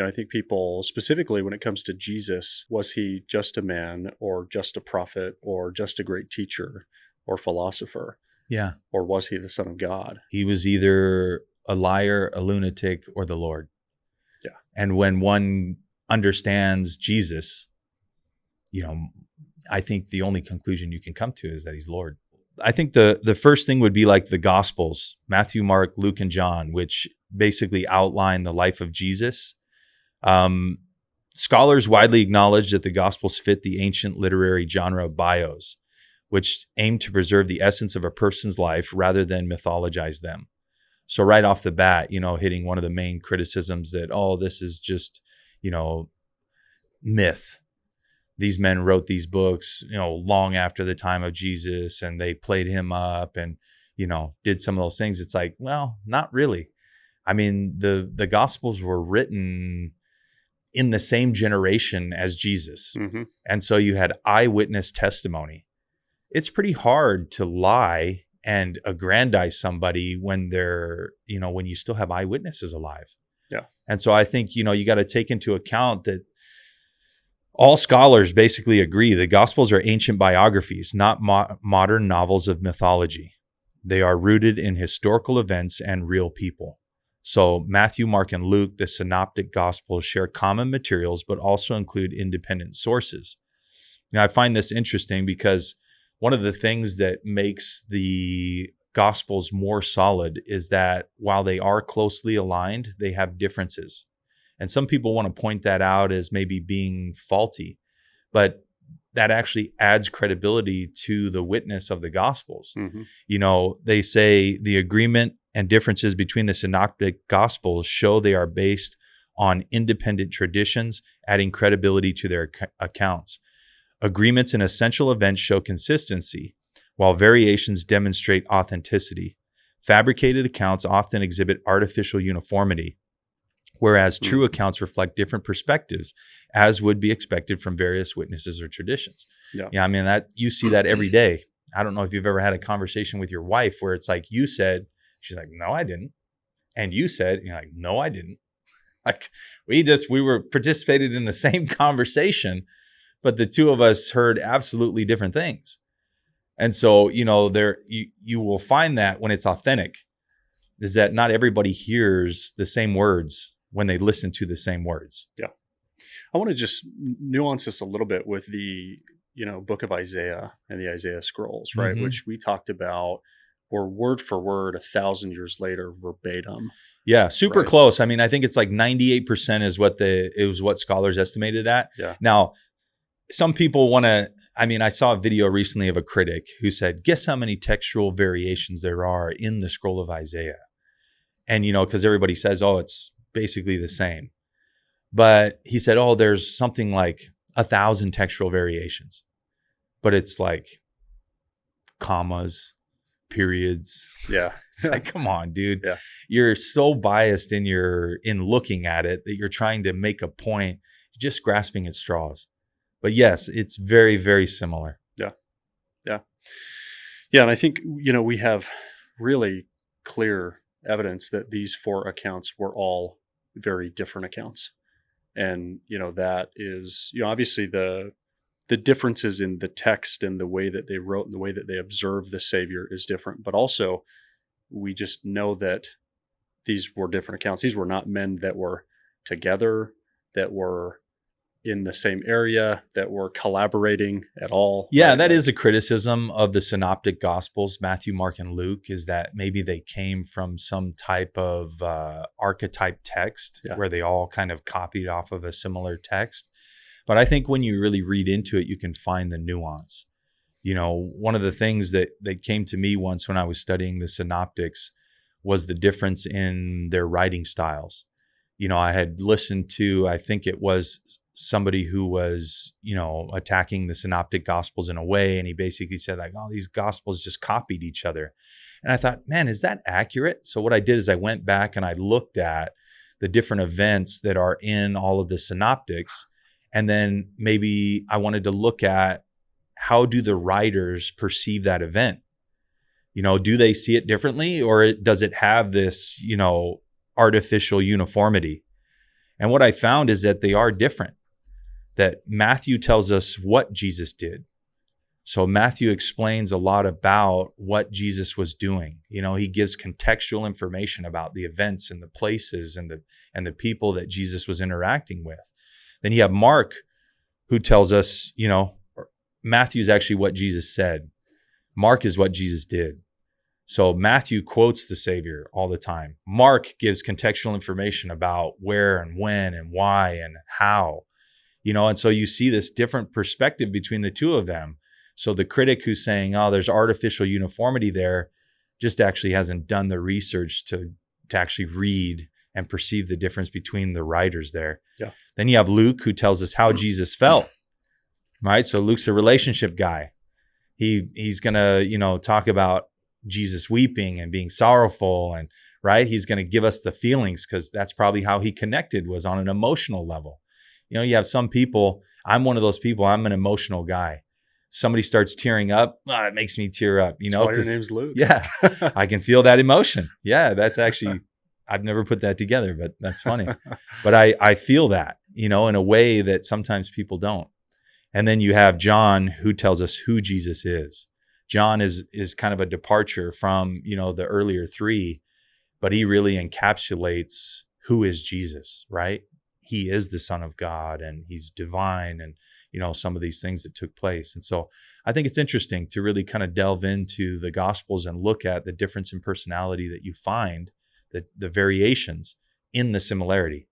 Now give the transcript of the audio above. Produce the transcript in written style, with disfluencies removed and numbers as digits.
I think people, specifically when it comes to Jesus, was he just a man or just a prophet or just a great teacher or philosopher? Yeah. Or was he the Son of God? He was either a liar, a lunatic, or the Lord. Yeah. And when one understands Jesus, I think the only conclusion you can come to is that he's Lord. I think the first thing would be like the Gospels, Matthew, Mark, Luke, and John, which basically outline the life of Jesus. Scholars widely acknowledge that the Gospels fit the ancient literary genre of bios, which aim to preserve the essence of a person's life rather than mythologize them. So right off the bat, hitting one of the main criticisms that, this is just, myth. These men wrote these books, long after the time of Jesus, and they played him up and, did some of those things. It's like, well, not really. I mean, the Gospels were written in the same generation as Jesus. Mm-hmm. And so you had eyewitness testimony. It's pretty hard to lie and aggrandize somebody when they're, when you still have eyewitnesses alive. Yeah. And so I think, you got to take into account that all scholars basically agree the Gospels are ancient biographies, not modern novels of mythology. They are rooted in historical events and real people. So Matthew, Mark, and Luke, the synoptic Gospels, share common materials, but also include independent sources. Now, I find this interesting because one of the things that makes the Gospels more solid is that while they are closely aligned, they have differences. And some people want to point that out as maybe being faulty, but that actually adds credibility to the witness of the Gospels. Mm-hmm. They say the agreement and differences between the synoptic Gospels show they are based on independent traditions, adding credibility to their accounts. Agreements in essential events show consistency, while variations demonstrate authenticity. Fabricated accounts often exhibit artificial uniformity, whereas true accounts reflect different perspectives, as would be expected from various witnesses or traditions. Yeah, I mean, that you see that every day. I don't know if you've ever had a conversation with your wife where it's like, you said, she's like, no, I didn't. And you said, and you're like, no, I didn't. Like we were participated in the same conversation, but the two of us heard absolutely different things. And so, you will find that when it's authentic, is that not everybody hears the same words when they listen to the same words. Yeah. I want to just nuance this a little bit with the, book of Isaiah and the Isaiah scrolls, right? Mm-hmm. Which we talked about were word for word 1,000 years later, verbatim. Yeah. Super right? close. I mean, I think it's like 98% is what scholars estimated at. Yeah. Now, some people want to, I saw a video recently of a critic who said, guess how many textual variations there are in the scroll of Isaiah? And, because everybody says, it's basically the same. But he said, there's something like 1,000 textual variations. But it's like commas, periods. Yeah. It's like, come on, dude. Yeah. You're so biased in looking at it that you're trying to make a point, just grasping at straws. But yes, it's very, very similar. Yeah. Yeah. Yeah. And I think, we have really clear evidence that these 4 accounts were all very different accounts. And, that is, obviously the differences in the text and the way that they wrote and the way that they observed the Savior is different. But also we just know that these were different accounts. These were not men that were together, that were in the same area, that were collaborating at all. Yeah, right? that is a criticism of the synoptic Gospels, Matthew, Mark, and Luke, is that maybe they came from some type of archetype text where they all kind of copied off of a similar text. But I think when you really read into it, you can find the nuance. One of the things that came to me once when I was studying the synoptics was the difference in their writing styles. I had listened to, I think it was somebody who was, attacking the synoptic Gospels in a way. And he basically said like, these Gospels just copied each other. And I thought, man, is that accurate? So what I did is I went back and I looked at the different events that are in all of the synoptics. And then maybe I wanted to look at how do the writers perceive that event? Do they see it differently, or does it have this, artificial uniformity? And what I found is that they are different, that Matthew tells us what Jesus did. So Matthew explains a lot about what Jesus was doing. He gives contextual information about the events and the places and the people that Jesus was interacting with. Then you have Mark, who tells us, Matthew is actually what Jesus said. Mark is what Jesus did. So Matthew quotes the Savior all the time. Mark gives contextual information about where and when and why and how, and so you see this different perspective between the two of them. So the critic who's saying, oh, there's artificial uniformity there, just actually hasn't done the research to actually read and perceive the difference between the writers there. Yeah. Then you have Luke, who tells us how Jesus felt, right? So Luke's a relationship guy. He's going to, talk about Jesus weeping and being sorrowful, and right, he's going to give us the feelings, because that's probably how he connected, was on an emotional level. You have some people, I'm one of those people, I'm an emotional guy. Somebody starts tearing up, it makes me tear up, That's why your name's Luke. Yeah, I can feel that emotion. Yeah, that's actually, I've never put that together, but that's funny. But I feel that, in a way that sometimes people don't. And then you have John, who tells us who Jesus is. John is kind of a departure from, the earlier three, but he really encapsulates who is Jesus, right? He is the Son of God, and he's divine, and, some of these things that took place. And so I think it's interesting to really kind of delve into the Gospels and look at the difference in personality that you find, the variations in the similarity.